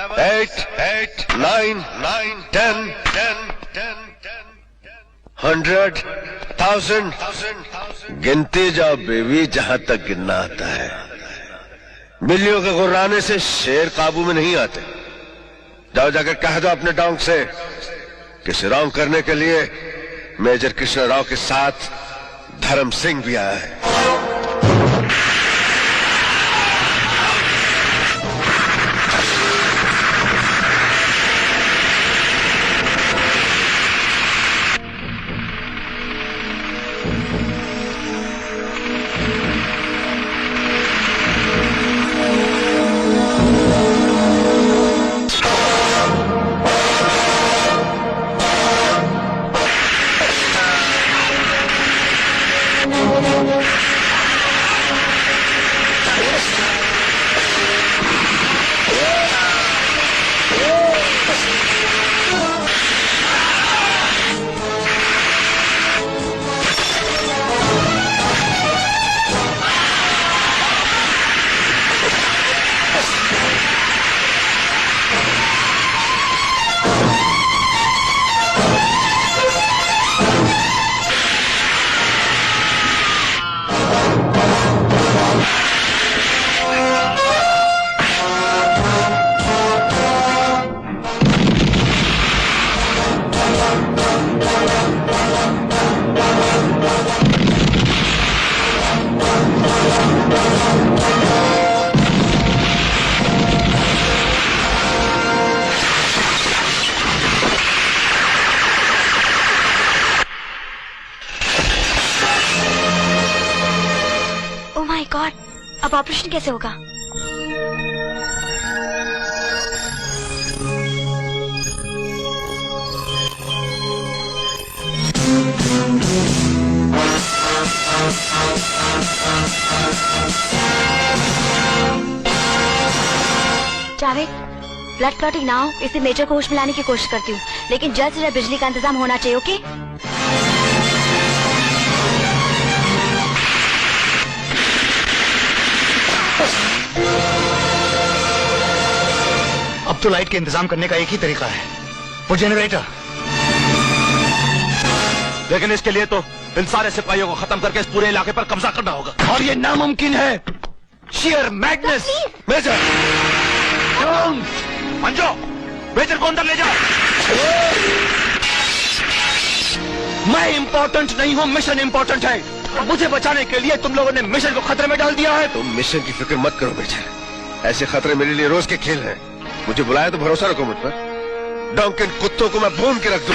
8, 9, 10, 100, 1000 गिनते जाओ बेबी, जहां तक गिनना आता है। बिल्लियों के गुर्राने से शेर काबू में नहीं आते। जाओ जाकर कह दो अपने डोंग से कि सिरौंग करने के लिए मेजर कृष्ण राव के साथ धर्म सिंह भी आया है। गॉड, अब ऑपरेशन कैसे होगा? जावेद, ब्लड क्लॉटिंग ना हो, इसे मेजर को होश में लाने की कोशिश करती हूँ, लेकिन जल्द से जल्द बिजली का इंतजाम होना चाहिए। ओके? अब तो लाइट के इंतजाम करने का एक ही तरीका है, वो जनरेटर। लेकिन इसके लिए तो इन सारे सिपाहियों को खत्म करके इस पूरे इलाके पर कब्जा करना होगा, और ये नामुमकिन है। Share madness. मेजर, मंजो, मेजर को अंदर ले जाओ। मैं इंपॉर्टेंट नहीं हूँ, मिशन इंपॉर्टेंट है। मुझे बचाने के लिए तुम लोगों ने मिशन को खतरे में डाल दिया है। तुम मिशन की फिक्र मत करो मेजर, ऐसे खतरे मेरे लिए रोज के खेल हैं। मुझे बुलाया तो भरोसा रखो मुझ पर। डॉन्किन कुत्तों को मैं भून के रख दूं।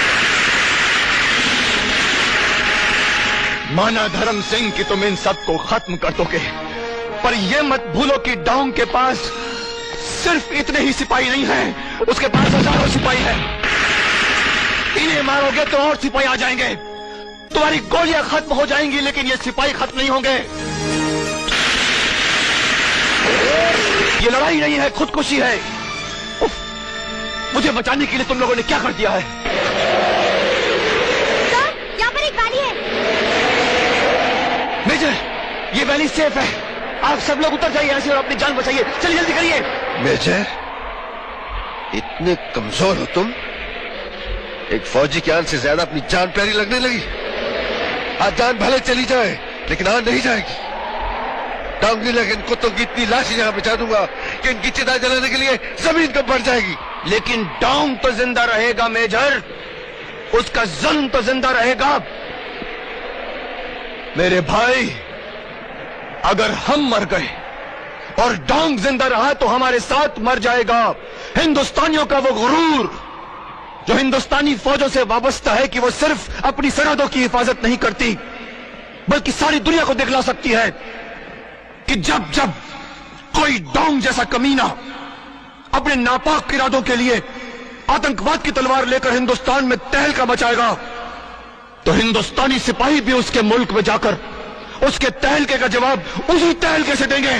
माना धर्म सिंह कि तुम इन सबको खत्म कर दोगे, पर यह मत भूलो कि डॉन्ग के पास सिर्फ इतने ही सिपाही नहीं हैं, उसके पास हजारों सिपाही हैं। इन्हें मारोगे तो और सिपाही आ जाएंगे, तुम्हारी गोलियां खत्म हो जाएंगी, लेकिन ये सिपाही खत्म नहीं होंगे। ये लड़ाई नहीं है, खुदकुशी है। मुझे बचाने के लिए तुम लोगों ने क्या कर दिया है? सर, यहाँ पर एक वैली है। मेजर, ये वैली सेफ है, आप सब लोग उतर जाइए ऐसे और अपनी जान बचाइए। चलिए जल्दी करिए। मेजर, इतने कमजोर हो तुम? एक फौजी की आन से ज्यादा अपनी जान प्यारी लगने लगी। आज जान भले चली जाए, लेकिन आन नहीं जाएगी। डांगनी लेकिन कुत्तों की इतनी लाशें यहां बिछा दूंगा कि इनकी चिता जलाने के लिए जमीन कब बढ़ जाएगी। लेकिन डोंग तो जिंदा रहेगा मेजर, उसका जन्म तो जिंदा रहेगा। मेरे भाई, अगर हम मर गए और डोंग जिंदा रहा तो हमारे साथ मर जाएगा हिंदुस्तानियों का वो गुरूर, जो हिंदुस्तानी फौजों से वाबस्ता है कि वो सिर्फ अपनी सरहदों की हिफाजत नहीं करती, बल्कि सारी दुनिया को दिखला सकती है कि जब जब कोई डोंग जैसा कमीना अपने नापाक इरादों के लिए आतंकवाद की तलवार लेकर हिंदुस्तान में तहलका मचाएगा, तो हिंदुस्तानी सिपाही भी उसके मुल्क में जाकर उसके तहलके का जवाब उसी तहलके से देंगे।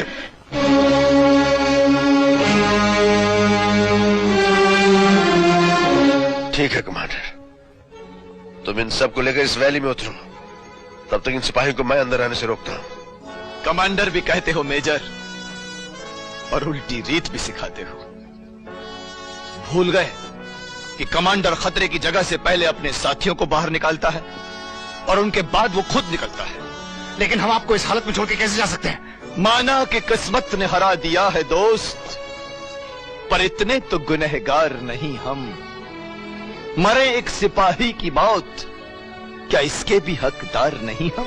ठीक है कमांडर, तुम इन सबको लेकर इस वैली में उतरो, तब तक इन सिपाहियों को मैं अंदर आने से रोकता हूं। कमांडर भी कहते हो मेजर, और उल्टी रीत भी सिखाते हो। भूल गए कि कमांडर खतरे की जगह से पहले अपने साथियों को बाहर निकालता है और उनके बाद वो खुद निकलता है। लेकिन हम आपको इस हालत में छोड़ के कैसे जा सकते हैं? माना कि किस्मत ने हरा दिया है दोस्त, पर इतने तो गुनहगार नहीं हम। मरे एक सिपाही की मौत, क्या इसके भी हकदार नहीं हम?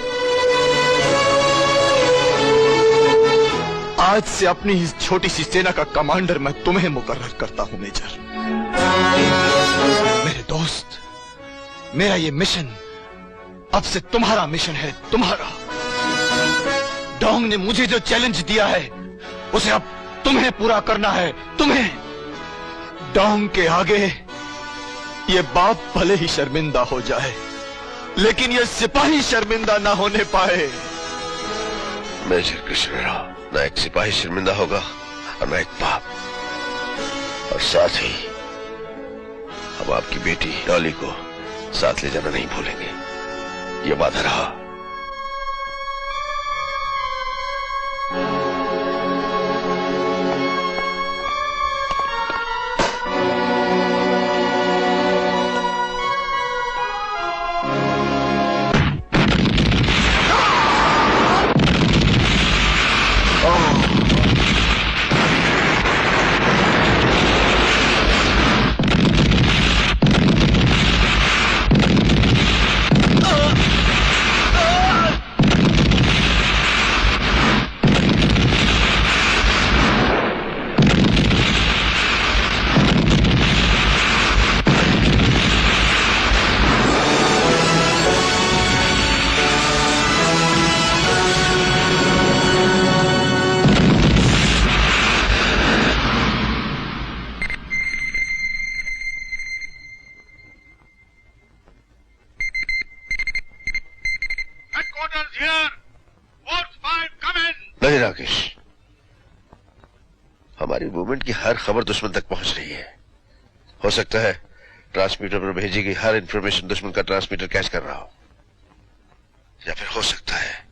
आज से अपनी इस छोटी सी सेना का कमांडर मैं तुम्हें मुकर्रर करता हूं मेजर। मेरे दोस्त, मेरा ये मिशन अब से तुम्हारा मिशन है, तुम्हारा। डोंग ने मुझे जो चैलेंज दिया है उसे अब तुम्हें पूरा करना है, तुम्हें। डोंग के आगे ये बाप भले ही शर्मिंदा हो जाए, लेकिन ये सिपाही शर्मिंदा ना होने पाए। मेजर कृष्ण राव, ना एक सिपाही शर्मिंदा होगा और ना एक बाप, और साथ ही हम आपकी बेटी डॉली को साथ ले जाना नहीं भूलेंगे, ये वादा रहा। नहीं राकेश, हमारी मूवमेंट की हर खबर दुश्मन तक पहुंच रही है। हो सकता है ट्रांसमीटर पर भेजी गई हर इंफॉर्मेशन दुश्मन का ट्रांसमीटर कैच कर रहा हो, या फिर हो सकता है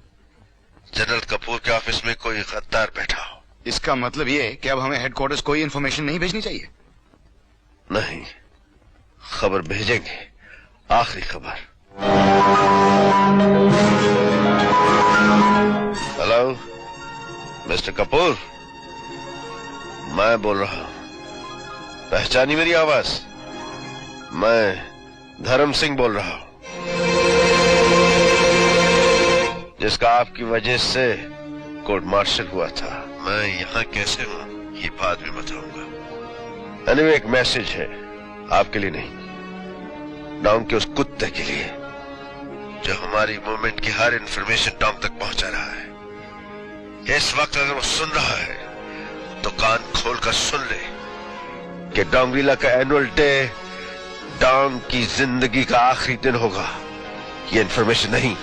जनरल कपूर के ऑफिस में कोई गद्दार बैठा हो। इसका मतलब ये कि अब हमें हेडक्वार्टर्स कोई इंफॉर्मेशन नहीं भेजनी चाहिए? नहीं, खबर भेजेंगे, आखिरी खबर। हेलो मिस्टर कपूर, मैं बोल रहा हूं। पहचानी मेरी आवाज? मैं धर्म सिंह बोल रहा हूं, जिसका आपकी वजह से कोर्ट मार्शल हुआ था। मैं यहां कैसे हूं ये बाद में बताऊंगा। एनीवे, एक मैसेज है आपके लिए नहीं, डोंग के उस कुत्ते के लिए जो हमारी मूवमेंट की हर इंफॉर्मेशन डोंग तक पहुंचा रहा है। इस वक्त अगर वो सुन रहा है तो कान खोलकर सुन ले कि डोंगरीला का एनुअल डे डोंग की जिंदगी का आखिरी दिन होगा। ये इंफॉर्मेशन नहीं,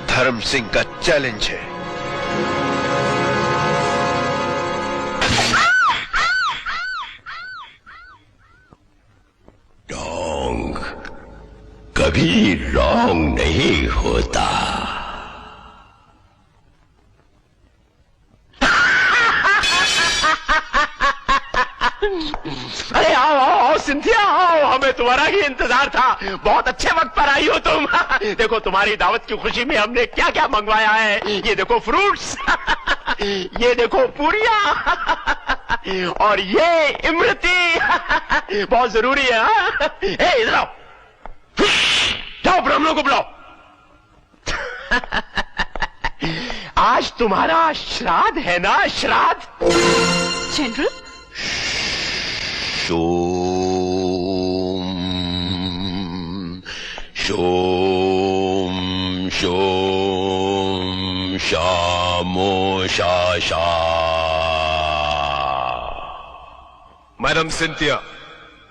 धर्म सिंह का चैलेंज है। डोंग कभी रॉन्ग नहीं होता। अरे आओ आओ आओ सिंथिया, आओ, हमें तुम्हारा ही इंतजार था। बहुत अच्छे वक्त पर आई हो तुम। देखो तुम्हारी दावत की खुशी में हमने क्या क्या मंगवाया है। ये देखो फ्रूट्स, ये देखो पूरियां, और ये इमरती बहुत जरूरी है। इधर आओ, जाओ ब्राह्मणों को बुलाओ। आज तुम्हारा श्राद्ध है ना? श्राद्ध जनरल, शोम शोम शोम शामो शाशा। Madam Cynthia,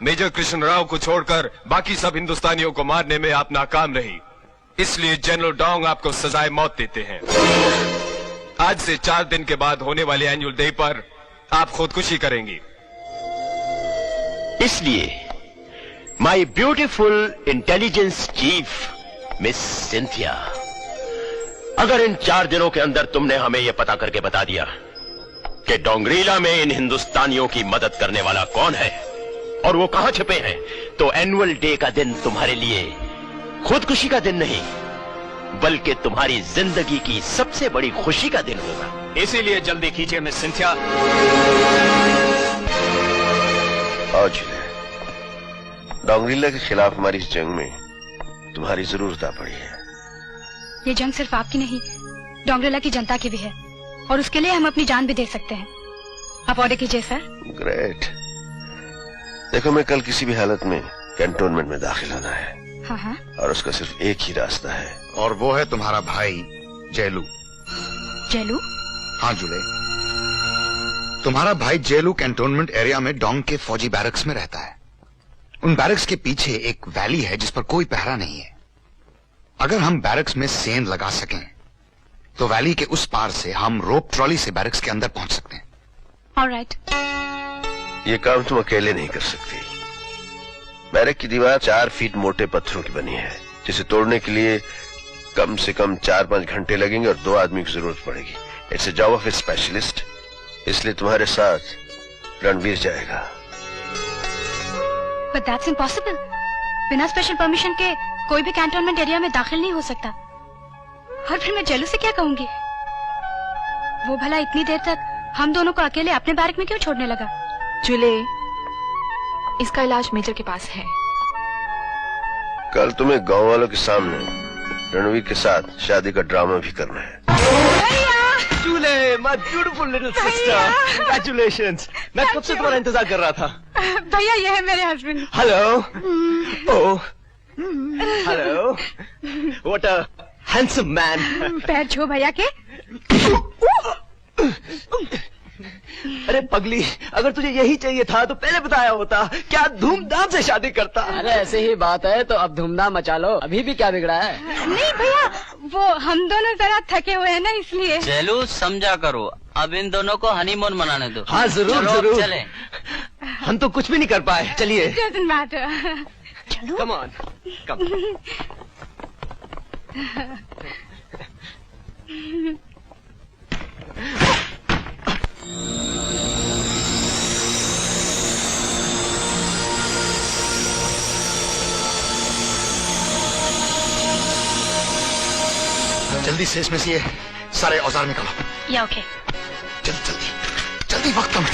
major Krishna Rao को छोड़कर बाकी सब हिंदुस्तानियों को मारने में आप नाकाम रही, इसलिए जनरल डोंग आपको सजाए मौत देते हैं। आज से 4 दिन के बाद होने वाले एनुअल डे पर आप खुदकुशी करेंगी। इसलिए my beautiful intelligence chief miss Cynthia, अगर इन 4 दिनों के अंदर तुमने हमें यह पता करके बता दिया कि डोंगरीला में इन हिंदुस्तानियों की मदद करने वाला कौन है, और वो कहां छिपे हैं, तो एनुअल डे का दिन तुम्हारे लिए खुदकुशी का दिन नहीं, बल्कि तुम्हारी जिंदगी की सबसे बड़ी खुशी का दिन होगा। इसीलिए जल्दी कीजिए मिस सिंथिया। आओ जिले, डोंगरीला के खिलाफ हमारी इस जंग में तुम्हारी जरूरत आ पड़ी है। ये जंग सिर्फ आपकी नहीं, डोंगरेला की जनता की भी है, और उसके लिए हम अपनी जान भी दे सकते हैं। आप ऑर्डर कीजिए सर। ग्रेट। देखो, मैं कल किसी भी हालत में कैंटोनमेंट में दाखिल होना है। हाँ हाँ। और उसका सिर्फ एक ही रास्ता है, और वो है तुम्हारा भाई जेलू। जेलू? हाँ जुले, तुम्हारा भाई जेलू कैंटोनमेंट एरिया में डोंग के फौजी बैरक्स में रहता है। उन बैरक्स के पीछे एक वैली है जिस पर कोई पहरा नहीं है। अगर हम बैरक्स में सेंध लगा सकें तो वैली के उस पार से हम रोप ट्रॉली से बैरक्स के अंदर पहुंच सकते हैं। ऑलराइट। ये काम तुम अकेले नहीं कर सकती। बैरक की दीवार 4 फीट मोटे पत्थरों की बनी है, जिसे तोड़ने के लिए कम से कम 4-5 घंटे लगेंगे और 2 आदमी की जरूरत पड़ेगी। It's a job of A specialist, इसलिए तुम्हारे साथ रणवीर जाएगा। But that's impossible. बिना स्पेशल परमिशन के कोई भी कैंटोनमेंट एरिया में दाखिल नहीं हो सकता। और फिर मैं जेलू से क्या कहूंगी? वो भला इतनी देर तक हम दोनों को अकेले अपने बैरक में क्यों छोड़ने लगा? जुले, इसका इलाज मेजर के पास है। कल तुम्हें गांव वालों के सामने रणवीर के साथ शादी का ड्रामा भी करना है। Julie, my beautiful little sister, congratulations. मैं कब से तुम्हारा इंतजार कर रहा था। भैया, ये है मेरे husband. Hello. Oh, hello. What a handsome man. पैर छू भैया के। अरे पगली, अगर तुझे यही चाहिए था तो पहले बताया होता, क्या धूमधाम से शादी करता। अरे ऐसे ही बात है तो अब धूमधाम मचा लो, अभी भी क्या बिगड़ा है। नहीं भैया, वो हम दोनों जरा थके हुए हैं ना, इसलिए। चलो समझा करो, अब इन दोनों को हनीमून मनाने दो। हाँ जरूर चलो, जरूर। चले। हम तो कुछ भी नहीं कर पाए, चलिए। Doesn't matter. चलो। कम ऑन, कम। जल्दी से इसमें से ये सारे औजार निकालो। या ओके। जल्दी जल्दी जल्दी, वक्त कम है।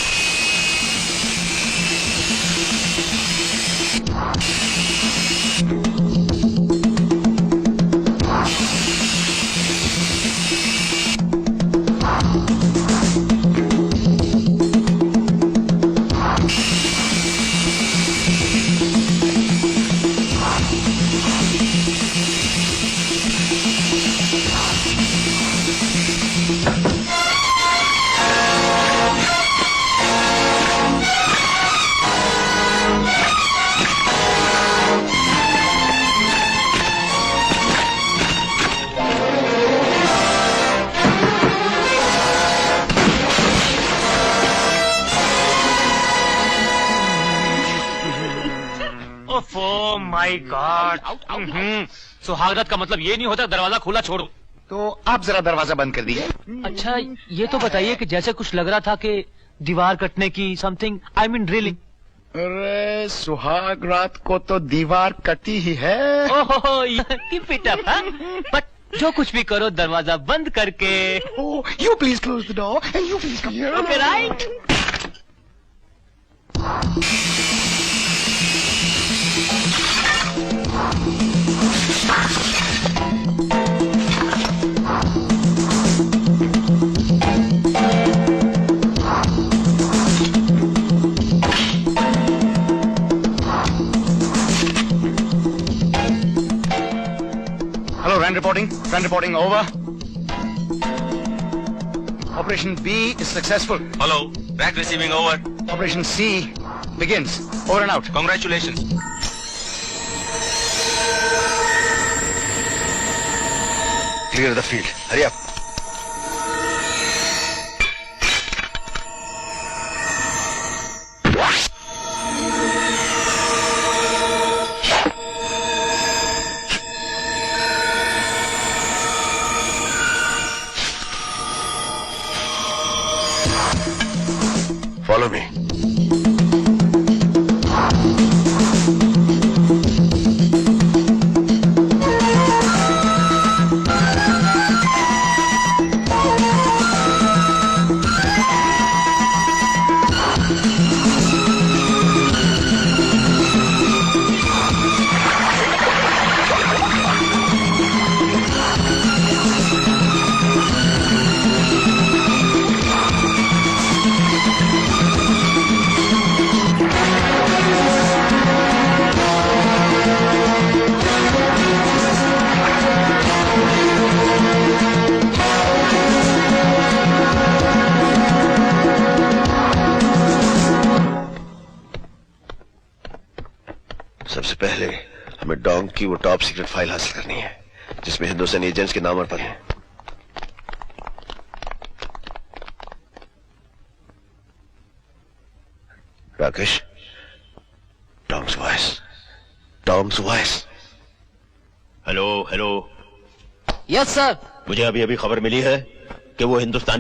Oh my God. सुहागरात का मतलब ये नहीं होता दरवाजा खुला छोड़ो। तो आप जरा दरवाजा बंद कर दिए। अच्छा, ये तो बताइए कि जैसे कुछ लग रहा था कि दीवार कटने की समथिंग, आई मीन ड्रिलिंग। अरे सुहाग रात को तो दीवार कटी ही है। ओहो, कीप इट अप। बट जो कुछ भी करो दरवाजा बंद करके। You please close the door and you please come here. Okay right. Hello, RAN reporting over. Operation B is successful. Hello, rack receiving over. Operation C begins. Over and out. Congratulations. Clear the field. Hurry up. Follow me. सबसे पहले हमें Dong की वो top secret file हासिल करनी है जिसमें हिंदुस्तानी agents के नाम और पते हैं। Rakesh, Tom's voice. Hello hello, yes sir. मुझे अभी अभी खबर मिली है कि वो हिंदुस्तानी